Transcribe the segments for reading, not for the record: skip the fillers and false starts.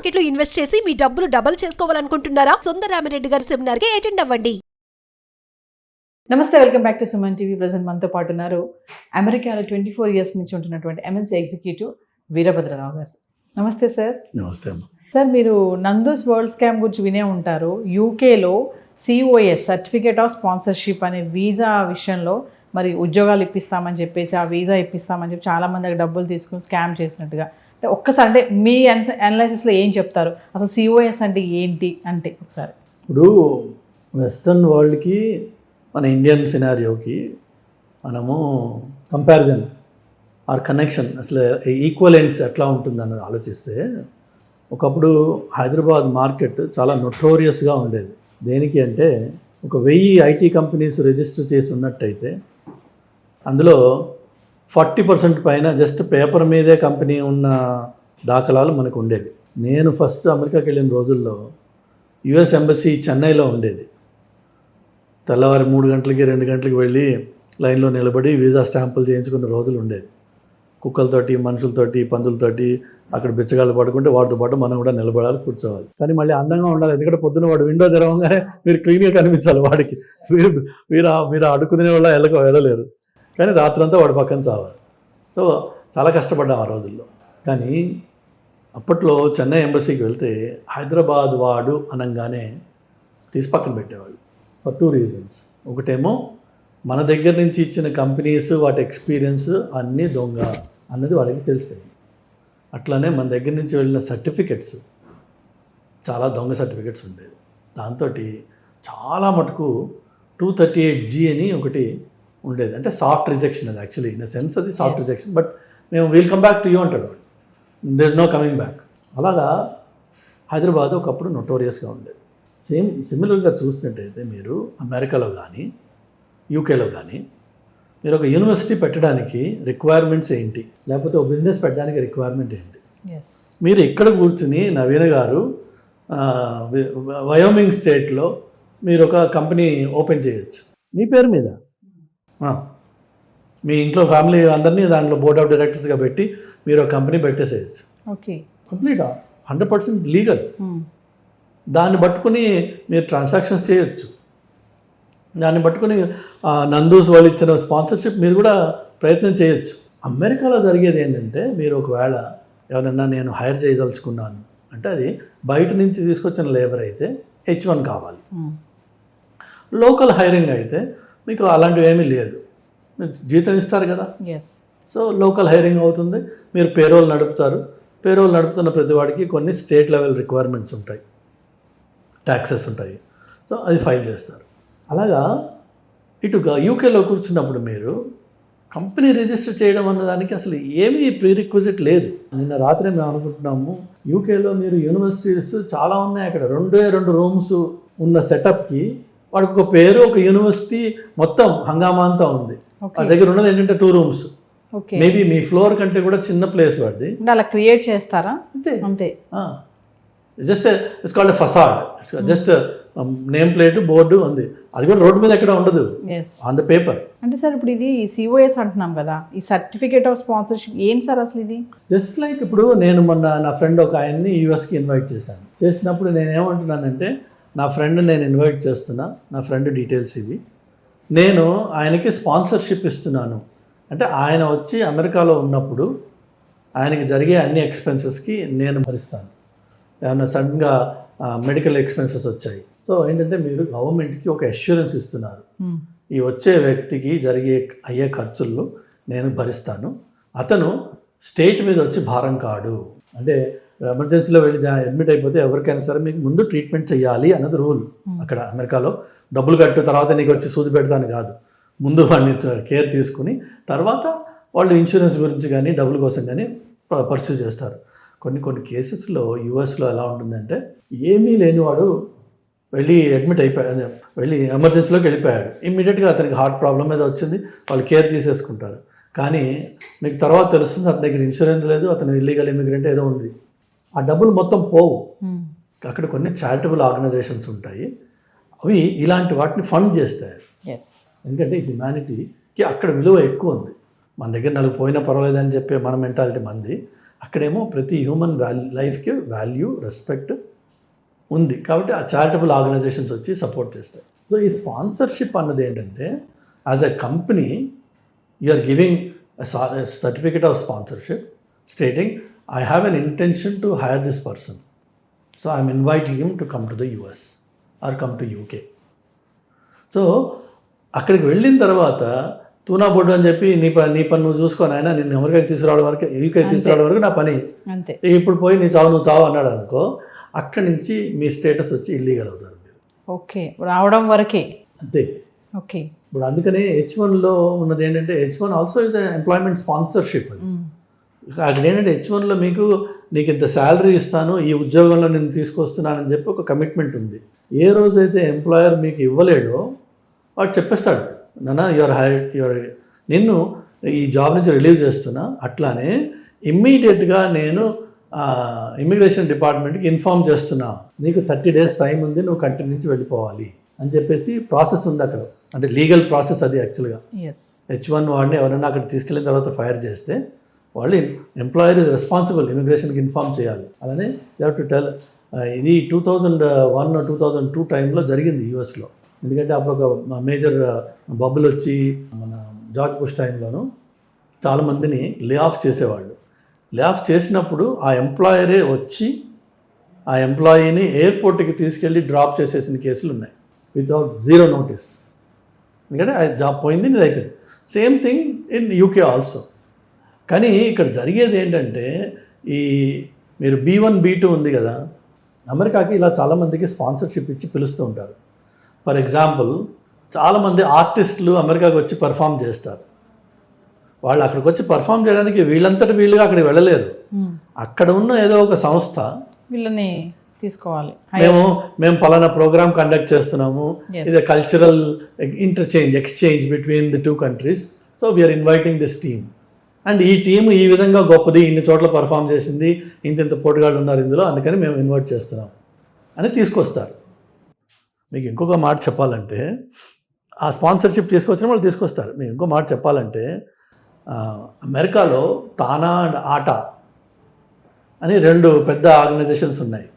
Market లో invest చేసి మీ డబ్బులు డబుల్ చేసుకోవాలనుకుంటున్నారా? సుందరరామిరెడ్డి గారి సెమినార్ కి అటెండ్ అవ్వండి. నమస్తే, welcome back to Suman TV. Present మనతో పాటు ఉన్నారు అమెరికాలో 24 ఇయర్స్ నుంచి ఉంటున్నటువంటి ఎంఎన్సీ ఎగ్జిక్యూటివ్ వీరభద్రరావు గారు. నమస్తే సార్. నమస్తే అమ్మ. సార్, మీరు నందూస్ వరల్డ్ స్కామ్ గురించి వినే ఉంటారు. యూకేలో COS సర్టిఫికేట్ ఆఫ్ స్పాన్సర్షిప్ అనే వీసా విషయంలో మరి ఉద్యోగాలు ఇప్పిస్తామని చెప్పేసి ఆ వీసా ఇప్పిస్తామని చెప్పి చాలామంది దగ్గర డబ్బులు తీసుకుని స్కామ్ చేసినట్టుగా. అంటే ఒక్కసారి అంటే మీ అనాలిసిస్లో ఏం చెప్తారు? అసలు COS అంటే ఏంటి అంటే ఒకసారి. ఇప్పుడు వెస్ట్రన్ వరల్డ్కి మన ఇండియన్ సినారియోకి మనము కంపారిజన్ ఆర్ కనెక్షన్ అసలు ఈక్వలెంట్స్ ఎట్లా ఉంటుందన్నది ఆలోచిస్తే, ఒకప్పుడు హైదరాబాద్ మార్కెట్ చాలా నొటోరియస్గా ఉండేది. దేనికి అంటే, ఒక 1000 IT కంపెనీస్ రిజిస్టర్ చేసి ఉన్నట్టయితే అందులో 40% పైన జస్ట్ పేపర్ మీదే కంపెనీ ఉన్న దాఖలాలు మనకు ఉండేవి. నేను ఫస్ట్ అమెరికాకి వెళ్ళిన రోజుల్లో US ఎంబసీ చెన్నైలో ఉండేది. తెల్లవారి 3 గంటలకి 2 గంటలకి వెళ్ళి లైన్లో నిలబడి వీసా స్టాంపులు చేయించుకున్న రోజులు ఉండేవి. కుక్కలతోటి, మనుషులతోటి, పందులతోటి అక్కడ బిచ్చగాళ్ళు పడుకుంటే వాటితో పాటు మనం కూడా నిలబడాలి, కూర్చోవాలి. కానీ మళ్ళీ అందంగా ఉండాలి. ఎందుకంటే పొద్దున్న వాడు విండో తెరవగానే మీరు క్లీన్గా కనిపించాలి వాడికి. మీరు అడుక్కునే వాళ్ళ వెళ్ళలేరు. కానీ రాత్రంతా వాడి పక్కన చావాలి. సో చాలా కష్టపడ్డాం ఆ రోజుల్లో. కానీ అప్పట్లో చెన్నై ఎంబసీకి వెళ్తే హైదరాబాద్ వాడు అనగానే తీసి పక్కన పెట్టేవాళ్ళు ఫర్ 2 రీజన్స్. ఒకటేమో మన దగ్గర నుంచి ఇచ్చిన కంపెనీస్ వాటి ఎక్స్పీరియన్స్ అన్నీ దొంగ అన్నది వాళ్ళకి తెలిసిపోయింది. అట్లానే మన దగ్గర నుంచి వెళ్ళిన సర్టిఫికెట్స్ చాలా దొంగ సర్టిఫికెట్స్ ఉండేవి. దాంతో చాలా మటుకు 238G అని ఒకటి ఉండేది. అంటే సాఫ్ట్ రిజెక్షన్. అది యాక్చువల్లీ ఇన్ సెన్స్ అది సాఫ్ట్ రిజెక్షన్. బట్ మేము will come back to you అంటాడు వాడు. There is no coming back. అలాగా హైదరాబాద్ ఒకప్పుడు నొటోరియస్గా ఉండేది. సిమిలర్గా చూసినట్టయితే మీరు అమెరికాలో కానీ యూకేలో కానీ మీరు ఒక యూనివర్సిటీ పెట్టడానికి రిక్వైర్మెంట్స్ ఏంటి, లేకపోతే ఒక బిజినెస్ పెట్టడానికి రిక్వైర్మెంట్ ఏంటి? మీరు ఇక్కడ కూర్చుని నవీన గారు వయోమింగ్ స్టేట్లో మీరు ఒక కంపెనీ ఓపెన్ చేయొచ్చు మీ పేరు మీద. మీ ఇంట్లో ఫ్యామిలీ అందరినీ దాంట్లో బోర్డ్ ఆఫ్ డైరెక్టర్స్గా పెట్టి మీరు ఒక కంపెనీ పెట్టేసేయచ్చు. Okay, complete 100% legal. దాన్ని పట్టుకుని మీరు ట్రాన్సాక్షన్స్ చేయొచ్చు. దాన్ని పట్టుకుని నందూస్ వాళ్ళు ఇచ్చిన స్పాన్సర్షిప్ మీరు కూడా ప్రయత్నం చేయొచ్చు. అమెరికాలో జరిగేది ఏంటంటే, మీరు ఒకవేళ ఎవరన్నా నేను హైర్ చేయదలుచుకున్నాను అంటే అది బయట నుంచి తీసుకొచ్చిన లేబర్ అయితే H1 కావాలి. లోకల్ హైరింగ్ అయితే మీకు అలాంటివి ఏమీ లేదు. మీరు జీతం ఇస్తారు కదా. సో లోకల్ హైరింగ్ అవుతుంది. మీరు పేరోల్ నడుపుతారు. పేరోల్ నడుపుతున్న ప్రతి వాడికి కొన్ని స్టేట్ లెవెల్ రిక్వైర్మెంట్స్ ఉంటాయి, ట్యాక్సెస్ ఉంటాయి. సో అది ఫైల్ చేస్తారు. అలాగా ఇటుగా యూకేలో కూర్చున్నప్పుడు మీరు కంపెనీ రిజిస్టర్ చేయడం అన్నదానికి అసలు ఏమీ ప్రీరిక్విజిట్ లేదు. నిన్న రాత్రి మేము అనుకుంటున్నాము, యూకేలో మీరు యూనివర్సిటీస్ చాలా ఉన్నాయి. అక్కడ 2 రూమ్స్ ఉన్న సెటప్కి వాడికి ఒక పేరు, ఒక యూనివర్సిటీ మొత్తం హంగామా అంతా ఉంది. ఆ దగ్గర ఉన్నది ఏంటంటే 2 రూమ్స్. మేబీ మీ ఫ్లోర్ కంటే కూడా చిన్న ప్లేస్ వాడిది. అలా క్రియేట్ చేస్తారా? అంతే. Just it's called a facade. It's just name plate, board ఉంది. అది కూడా రోడ్డు మీద ఎక్కడ ఉండదు, ఆన్ ద పేపర్. అంటే సార్, ఇప్పుడు ఇది COS అంటున్నాం కదా, ఈ సర్టిఫికేట్ ఆఫ్ స్పాన్సర్షిప్ ఏంటి సార్ అసలు ఇది? జస్ట్ లైక్ ఇప్పుడు నేను మొన్న నా ఫ్రెండ్ ఒక ఆయన్ని యూఎస్కి ఇన్వైట్ చేశాను. చేసినప్పుడు నేనేమంటున్నానంటే, నా ఫ్రెండ్ నేను ఇన్వైట్ చేస్తున్నా, నా ఫ్రెండ్ డీటెయిల్స్ ఇవి, నేను ఆయనకి స్పాన్సర్షిప్ ఇస్తున్నాను అంటే ఆయన వచ్చి అమెరికాలో ఉన్నప్పుడు ఆయనకి జరిగే అన్ని ఎక్స్పెన్సెస్కి నేను భరిస్తాను. ఏమన్నా సడన్గా మెడికల్ ఎక్స్పెన్సెస్ వచ్చాయి. సో ఏంటంటే మీరు గవర్నమెంట్కి ఒక అష్యూరెన్స్ ఇస్తున్నారు, ఈ వచ్చే వ్యక్తికి అయ్యే ఖర్చుల్లో నేను భరిస్తాను, అతను స్టేట్ మీద వచ్చి భారం కాడు. అంటే ఎమర్జెన్సీలో వెళ్ళి అడ్మిట్ అయిపోతే ఎవరికైనా సరే మీకు ముందు ట్రీట్మెంట్ చేయాలి అన్నది రూల్ అక్కడ అమెరికాలో. డబ్బులు కట్టు తర్వాత నీకు వచ్చి సూది పెడతాను కాదు, ముందు వాడిని కేర్ తీసుకుని తర్వాత వాళ్ళు ఇన్సూరెన్స్ గురించి కానీ డబ్బుల కోసం కానీ పర్సూ చేస్తారు. కొన్ని కేసెస్లో యూఎస్లో ఎలా ఉంటుందంటే, ఏమీ లేనివాడు వెళ్ళి అడ్మిట్ అయిపోయాడు, వెళ్ళి ఎమర్జెన్సీలోకి వెళ్ళిపోయాడు, ఇమ్మీడియట్గా అతనికి హార్ట్ ప్రాబ్లం మీద వచ్చింది, వాళ్ళు కేర్ తీసేసుకుంటారు. కానీ మీకు తర్వాత తెలుస్తుంది అతని దగ్గర ఇన్సూరెన్స్ లేదు, అతను ఇల్లీగల్ ఇమిగ్రెంట్ ఏదో ఉంది. ఆ డబ్బులు మొత్తం పోవు. అక్కడ కొన్ని చారిటబుల్ ఆర్గనైజేషన్స్ ఉంటాయి, అవి ఇలాంటి వాటిని ఫండ్ చేస్తాయి. ఎందుకంటే హ్యుమానిటీకి అక్కడ విలువ ఎక్కువ ఉంది. మన దగ్గర 4 పోయినా పర్వాలేదని చెప్పే మన మెంటాలిటీ మంది, అక్కడేమో ప్రతి హ్యూమన్ లైఫ్కి వాల్యూ, రెస్పెక్ట్ ఉంది. కాబట్టి ఆ చారిటబుల్ ఆర్గనైజేషన్స్ వచ్చి సపోర్ట్ చేస్తాయి. సో ఈ స్పాన్సర్షిప్ అన్నది ఏంటంటే, as a company you are giving certificate of sponsorship stating I have an intention to hire this person, so I'm inviting him to come to the US or come to UK. So అక్కడికి వెళ్ళిన తర్వాత tuna బొడ్డు అని చెప్పి నీ పని నువ్వు చూసుకొని ఆయన నిన్ను అమెరికాకి తీసుకురావడం వరకు, యూకే తీసుకురావడం వరకు నా పని, అంతే. ఇప్పుడు పోయి నువ్వు చావు అన్నాడు అనుకో, అక్కడి నుంచి మీ స్టేటస్ వచ్చి ఇల్లీగల్ అవుతారు మీరు. ఓకే, రావడం వరకే అంతే. ఓకే. ఇప్పుడు అందుకనే H1లో ఉన్నది ఏంటంటే, H1 also is employment sponsorship. అక్కడ ఏంటంటే H1లో నీకు ఇంత శాలరీ ఇస్తాను, ఈ ఉద్యోగంలో నేను తీసుకొస్తున్నానని చెప్పి ఒక కమిట్మెంట్ ఉంది. ఏ రోజైతే ఎంప్లాయర్ మీకు ఇవ్వలేడో వాడు చెప్పేస్తాడు, నాన్న నిన్ను ఈ జాబ్ నుంచి రిలీవ్ చేస్తున్నా. అట్లానే ఇమ్మీడియట్గా నేను ఇమిగ్రేషన్ డిపార్ట్మెంట్కి ఇన్ఫార్మ్ చేస్తున్నా, నీకు 30 days టైం ఉంది, నువ్వు కంట్రీ నుంచి వెళ్ళిపోవాలి అని చెప్పేసి ప్రాసెస్ ఉంది అక్కడ. అంటే లీగల్ ప్రాసెస్ అది యాక్చువల్గా. H1 వాడిని ఎవరైనా అక్కడ తీసుకెళ్ళిన తర్వాత ఫైర్ చేస్తే వాళ్ళు ఎంప్లాయర్ ఇస్ రెస్పాన్సిబుల్, ఇమిగ్రేషన్కి ఇన్ఫార్మ్ చేయాలి. అలానే యూ హ్యావ్ టు టెల్. ఇది 2001-2002 టైంలో జరిగింది యూఎస్లో. ఎందుకంటే అప్పుడు ఒక మేజర్ బబుల్ వచ్చి మన జార్జ్ బుష్ టైంలోనూ చాలామందిని లే ఆఫ్ చేసేవాళ్ళు. లే ఆఫ్ చేసినప్పుడు ఆ ఎంప్లాయరే వచ్చి ఆ ఎంప్లాయీని ఎయిర్పోర్ట్కి తీసుకెళ్ళి డ్రాప్ చేసేసిన కేసులు ఉన్నాయి వితౌట్ జీరో నోటీస్. ఎందుకంటే ఆ జాబ్ పోయింది, ఇది అయిపోయింది. Same thing in UK also. కానీ ఇక్కడ జరిగేది ఏంటంటే, ఈ మీరు B1 B2 ఉంది కదా, అమెరికాకి ఇలా చాలామందికి స్పాన్సర్షిప్ ఇచ్చి పిలుస్తూ ఉంటారు. ఫర్ ఎగ్జాంపుల్, చాలామంది ఆర్టిస్టులు అమెరికాకి వచ్చి పర్ఫామ్ చేస్తారు. వాళ్ళు అక్కడికి వచ్చి పర్ఫామ్ చేయడానికి వీళ్ళంతటి వీళ్ళుగా అక్కడికి వెళ్ళలేరు. అక్కడ ఉన్న ఏదో ఒక సంస్థ వీళ్ళని తీసుకోవాలి, మేము పలానా ప్రోగ్రామ్ కండక్ట్ చేస్తున్నాము, ఇది cultural exchange between the 2 countries, so we're inviting this team, and ఈ టీం ఈ విధంగా గొప్పది, ఇన్ని చోట్ల పర్ఫామ్ చేసింది, ఇంత పోటుగాళ్ళు ఉన్నారు ఇందులో, అందుకని మేము ఇన్వైట్ చేస్తున్నాం అని తీసుకొస్తారు. మీకు ఇంకొక మాట చెప్పాలంటే, ఆ స్పాన్సర్షిప్ తీసుకొచ్చిన వాళ్ళు తీసుకొస్తారు. మీకు ఇంకో మాట చెప్పాలంటే, అమెరికాలో తానా అండ్ ఆటా అని 2 పెద్ద ఆర్గనైజేషన్స్ ఉన్నాయి.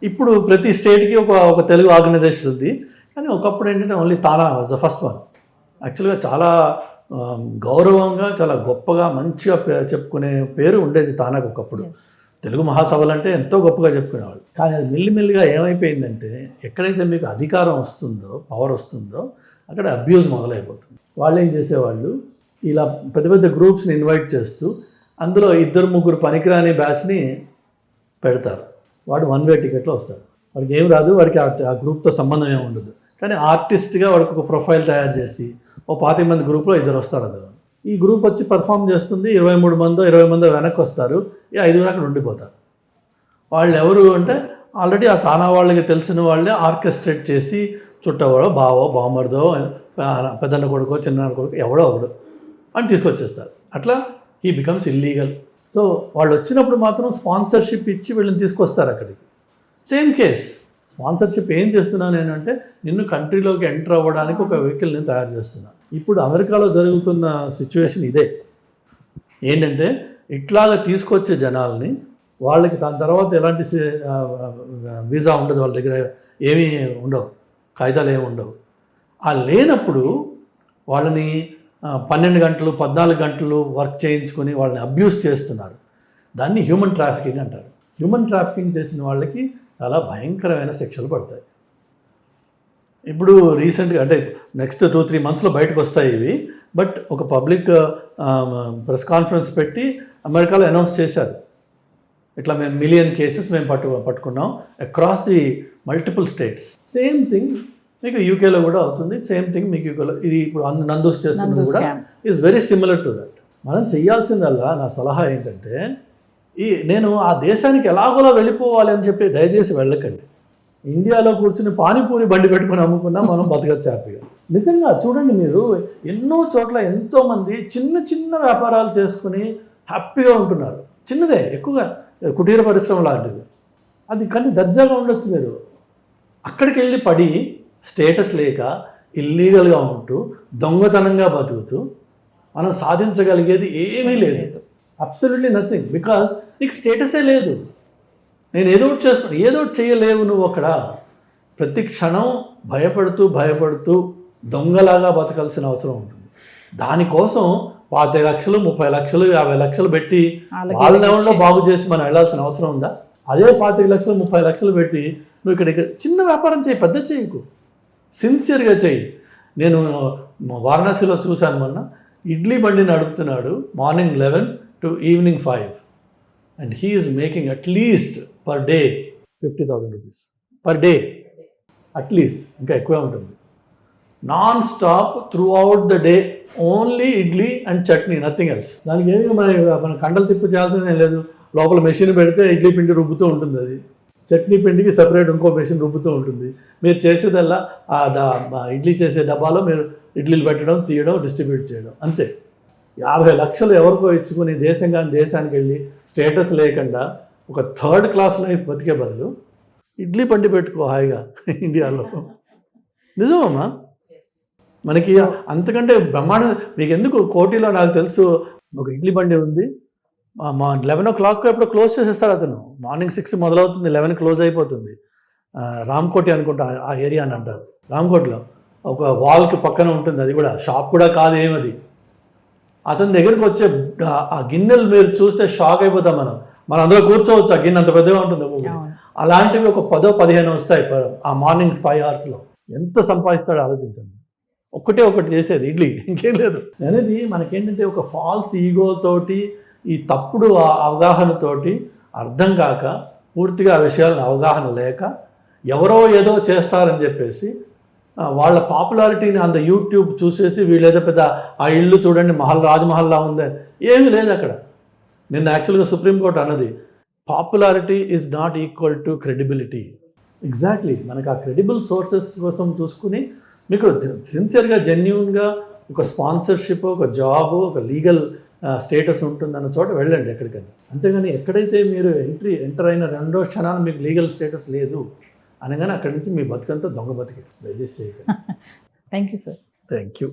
ఇప్పుడు ప్రతి స్టేట్కి ఒక తెలుగు ఆర్గనైజేషన్ ఉంది. కానీ ఒకప్పుడు ఏంటంటే only TANA was the first one. యాక్చువల్గా చాలా గౌరవంగా, చాలా గొప్పగా, మంచిగా చెప్పుకునే పేరు ఉండేది తానాకు ఒకప్పుడు. తెలుగు మహాసభలు అంటే ఎంతో గొప్పగా చెప్పుకునేవాళ్ళు. కానీ అది మెల్లిమెల్లిగా ఏమైపోయిందంటే, ఎక్కడైతే మీకు అధికారం వస్తుందో, పవర్ వస్తుందో, అక్కడ అబ్యూజ్ మొదలైపోతుంది. వాళ్ళు ఏం చేసేవాళ్ళు, ఇలా పెద్ద పెద్ద గ్రూప్స్ని ఇన్వైట్ చేస్తూ అందులో 2-3 పనికిరాని బ్యాచ్ని పెడతారు. వాడు 1-way టికెట్లో వస్తాడు. వాడికి ఏం రాదు, వాడికి ఆ గ్రూప్తో సంబంధం ఏమి ఉండదు. కానీ ఆర్టిస్ట్గా వాడికి ఒక ప్రొఫైల్ తయారు చేసి 25 మంది గ్రూప్లో 2 వస్తారు. అందులో ఈ గ్రూప్ వచ్చి పర్ఫామ్ చేస్తుంది, 23 మందో 20 మందో వెనక్కి వస్తారు, ఈ 5 అక్కడ ఉండిపోతారు. వాళ్ళు ఎవరు అంటే, ఆల్రెడీ ఆ తానా వాళ్ళకి తెలిసిన వాళ్ళే ఆర్కెస్ట్రేట్ చేసి చుట్టవాడో, బావో, బామర్దో, పెద్దన్న కొడుకో, చిన్న కొడుకో, ఎవడో ఒకడు అని తీసుకొచ్చేస్తారు. అట్లా ఈ బికమ్స్ ఇల్లీగల్. సో వాళ్ళు వచ్చినప్పుడు మాత్రం స్పాన్సర్షిప్ ఇచ్చి వీళ్ళని తీసుకొస్తారు అక్కడికి. సేమ్ కేస్, స్పాన్సర్షిప్ ఏం చేస్తున్నాను నేను అంటే, నిన్ను కంట్రీలోకి ఎంటర్ అవ్వడానికి ఒక వెహికల్ని తయారు చేస్తున్నాను. ఇప్పుడు అమెరికాలో జరుగుతున్న సిచ్యువేషన్ ఇదే. ఏంటంటే, ఇట్లాగా తీసుకొచ్చే జనాల్ని, వాళ్ళకి దాని తర్వాత ఎలాంటి వీసా ఉండదు, వాళ్ళ దగ్గర ఏమీ ఉండవు, కాగితాలు ఏమి ఉండవు. ఆ లేనప్పుడు వాళ్ళని 12 గంటలు 14 గంటలు వర్క్ చేయించుకొని వాళ్ళని అబ్యూస్ చేస్తున్నారు. దాన్ని హ్యూమన్ ట్రాఫికింగ్ అంటారు. హ్యూమన్ ట్రాఫికింగ్ చేసిన వాళ్ళకి చాలా భయంకరమైన శిక్షలు పడతాయి. ఇప్పుడు రీసెంట్గా, అంటే నెక్స్ట్ 2-3 monthsలో బయటకు వస్తాయి ఇవి. బట్ ఒక పబ్లిక్ ప్రెస్ కాన్ఫరెన్స్ పెట్టి అమెరికాలో అనౌన్స్ చేశారు, ఇట్లా మేము 1 million cases మేము పట్టుకున్నాం across the multiple states. Same thing మీకు యూకేలో కూడా అవుతుంది. సేమ్ థింగ్ మీకు యూకేలో, ఇది ఇప్పుడు నందూస్ చేస్తున్నది కూడా is very similar to that. మనం చేయాల్సిందల్లా, నా సలహా ఏంటంటే, నేను ఆ దేశానికి ఎలాగోలా వెళ్ళిపోవాలి అని చెప్పి దయచేసి వెళ్ళకండి. ఇండియాలో కూర్చుని పానీపూరి బండి పెట్టుకుని అమ్ముకున్నా మనం బతకచ్చు హ్యాపీగా. నిజంగా చూడండి, మీరు ఎన్నో చోట్ల ఎంతోమంది చిన్న చిన్న వ్యాపారాలు చేసుకుని హ్యాపీగా ఉంటున్నారు. చిన్నదే, ఎక్కువగా కుటీర పరిశ్రమ లాంటివి. అది కానీ దర్జాగా ఉండొచ్చు. మీరు అక్కడికి వెళ్ళి పడి స్టేటస్ లేక ఇల్లీగల్గా ఉంటూ దొంగతనంగా బతుకుతూ మనం సాధించగలిగేది ఏమీ లేదు. అబ్సల్యూట్లీ నథింగ్, బికాస్ నీకు స్టేటసే లేదు. నేను ఏదో ఒకటి చేస్తున్నాను, ఏదో ఒకటి చేయలేవు నువ్వు అక్కడ. ప్రతి క్షణం భయపడుతూ దొంగలాగా బతకాల్సిన అవసరం ఉంటుంది. దానికోసం 25 లక్షలు 30 లక్షలు 50 లక్షలు పెట్టి వాళ్ళ లెవెల్లో బాగు చేసి మనం వెళ్ళాల్సిన అవసరం ఉందా? అదే 25 లక్షలు 30 లక్షలు పెట్టి నువ్వు ఇక్కడ చిన్న వ్యాపారం చేయి, పెద్ద చేయకు, సిన్సియర్గా చేయి. నేను వారణాసిలో చూశాను మొన్న, ఇడ్లీ బండి నడుపుతున్నాడు morning 11 to evening 5 and he is making at least per day 50,000 rupees per day, at least, ఇంకా ఎక్కువే ఉంటుంది. Non stop throughout the day, only idli and chutney, nothing else. దానికి ఏమి మన కండలు తిప్పి చేయాల్సిందేం లేదు. లోపల మెషిన్ పెడితే ఇడ్లీ పిండి రుబ్బుతూ ఉంటుంది, అది చట్నీ పిండికి సపరేట్ ఇంకో మెషిన్ రుబ్బుతూ ఉంటుంది. మీరు చేసేదల్లా ఇడ్లీ చేసే డబ్బాలో మీరు ఇడ్లీలు పెట్టడం, తీయడం, డిస్ట్రిబ్యూట్ చేయడం, అంతే. 50 లక్షలు ఎవరికో ఇచ్చుకుని దేశానికి వెళ్ళి స్టేటస్ లేకుండా ఒక థర్డ్ క్లాస్ లైఫ్ బతికే బదులు ఇడ్లీ బండి పెట్టుకో హాయిగా ఇండియాలో. నిజమమ్మా, మనకి అంతకంటే బ్రహ్మాండ. మీకు ఎందుకు కోటిలో నాకు తెలుసు ఒక ఇడ్లీ బండి ఉంది, 11 o'clock ఎప్పుడు క్లోజ్ చేసేస్తాడు అతను. మార్నింగ్ 6 మొదలవుతుంది, 11 క్లోజ్ అయిపోతుంది. రామ్కోటి అనుకుంటా ఆ ఏరియా అని అంటారు. రామ్కోట్లో ఒక వాల్కి పక్కన ఉంటుంది, అది కూడా షాప్ కూడా కాదు ఏమది. అతని దగ్గరికి వచ్చే ఆ గిన్నెలు మీరు చూస్తే షాక్ అయిపోతాం మనం అందులో కూర్చోవచ్చు, ఆ గిన్నె అంత పెద్దగా ఉంటుంది. అలాంటివి ఒక 10-15 వస్తాయి ఆ మార్నింగ్ 5 hours. ఎంత సంపాదిస్తాడో ఆలోచించండి. ఒకటి చేసేది ఇడ్లీ, ఇంకేం లేదు అనేది. మనకేంటంటే ఒక ఫాల్స్ ఈగోతోటి, ఈ తప్పుడు అవగాహనతోటి, అర్థం కాక, పూర్తిగా ఆ విషయాలను అవగాహన లేక, ఎవరో ఏదో చేస్తారని చెప్పేసి వాళ్ళ పాపులారిటీని అంత యూట్యూబ్ చూసేసి వీళ్ళేదో పెద్ద ఆ ఇల్లు చూడండి రాజ్మహల్లా ఉందని, ఏమీ లేదు అక్కడ. నిన్న యాక్చువల్గా సుప్రీంకోర్టు అన్నది popularity is not equal to credibility. Exactly, మనకు ఆ క్రెడిబుల్ సోర్సెస్ కోసం చూసుకుని మీకు సిన్సియర్గా జెన్యూన్గా ఒక స్పాన్సర్షిప్, ఒక జాబ్, ఒక లీగల్ స్టేటస్ ఉంటుందన్న చోట వెళ్ళండి ఎక్కడికైనా. అంతేగాని ఎక్కడైతే మీరు ఎంటర్ అయిన 2వ క్షణాన్ని మీకు లీగల్ స్టేటస్ లేదు అనగానే అక్కడి నుంచి మీ బతుకంతా దొంగ బతికే. దయచేసి చేయకండి. Thank you sir. Thank you.